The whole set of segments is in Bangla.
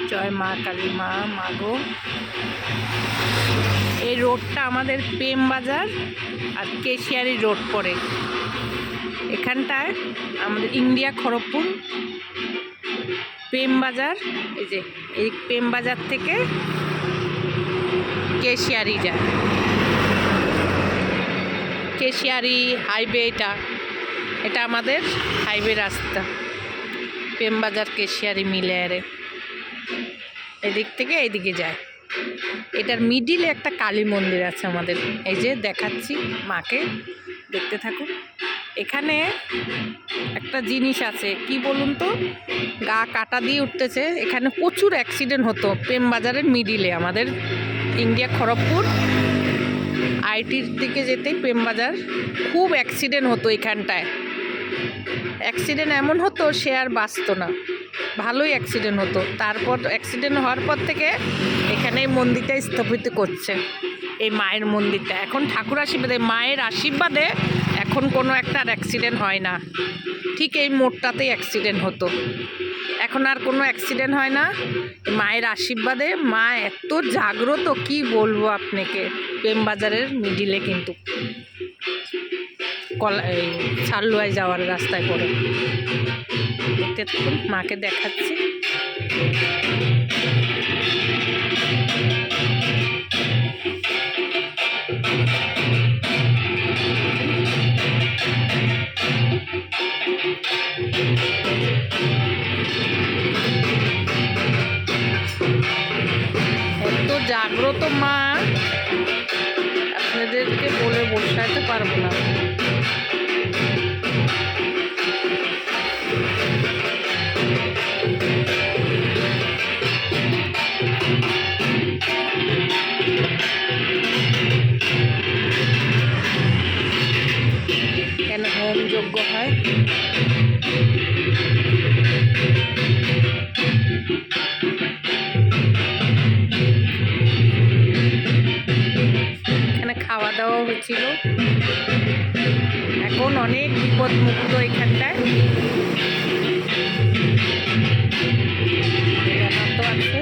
জয় মা কালী মা, মাগো। এই রোডটা আমাদের প্রেম বাজার আর কেশিয়ারি রোড পড়ে। এখানটায় আমাদের ইন্ডিয়া খড়গপুর প্রেম বাজার, এই প্রেম বাজার থেকে কেশিয়ারি যায়। কেশিয়ারি হাইওয়ে, এটা আমাদের হাইওয়ে রাস্তা, প্রেম বাজার কেশিয়ারি মিলে আরে এদিক থেকে এইদিকে যায়। এটার মিডিলে একটা কালী মন্দির আছে আমাদের, এই যে দেখাচ্ছি, মাকে দেখতে থাকুন। এখানে একটা জিনিস আছে, কি বলুন তো, গা কাটা দিয়ে উঠতেছে। এখানে প্রচুর অ্যাক্সিডেন্ট হতো প্রেম বাজারের মিডিলে, আমাদের ইন্ডিয়া খড়গপুর আইটির দিকে যেতেই প্রেম বাজার, খুব অ্যাক্সিডেন্ট হতো এখানটায়। অ্যাক্সিডেন্ট এমন হতো সে আর বাঁচত না, ভালোই অ্যাক্সিডেন্ট হতো। তারপর অ্যাক্সিডেন্ট হওয়ার পর থেকে এখানে এই মন্দিরটা স্থাপিত করছে, এই মায়ের মন্দিরটা। এখন ঠাকুর আশীর্বাদে, মায়ের আশীর্বাদে এখন কোনো একটা আর অ্যাক্সিডেন্ট হয় না। ঠিক এই মোড়টাতেই অ্যাক্সিডেন্ট হতো, এখন আর কোনো অ্যাক্সিডেন্ট হয় না মায়ের আশীর্বাদে। মা এত জাগ্রত, কি বলবো আপনাকে। প্রেম বাজারের মিডিলে কিন্তু সারলুয়ায় যাওয়ার রাস্তায় পড়ে। দেখতে থাকুন, মাকে দেখাচ্ছি। এত জাগ্রত মা, আপনাদেরকে বলে বোঝাতে পারবো না। কেন হোম যজ্ঞ হয়, এখানে খাওয়া দাওয়া হয়েছিল। এখন অনেক বিপদ মুক্ত এখানটায়। তো আছে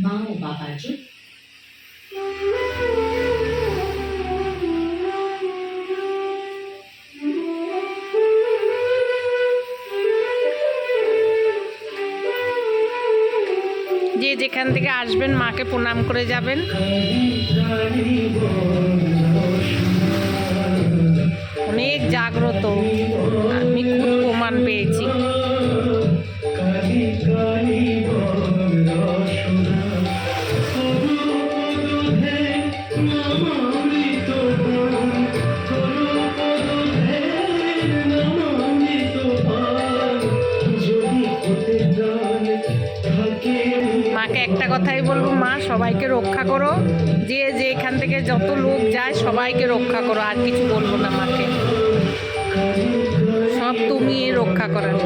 মাও বাবার জন্য। যে যেখান থেকে আসবেন মাকে প্রণাম করে যাবেন। অনেক জাগ্রত, আমি খুব প্রমাণ পেয়েছি। মাকে একটা কথাই বলবো, মা সবাইকে রক্ষা করো, যে এখান থেকে যত লোক যায় সবাইকে রক্ষা করো। আর কিছু বলবো না মাকে, সব তুমি রক্ষা করার।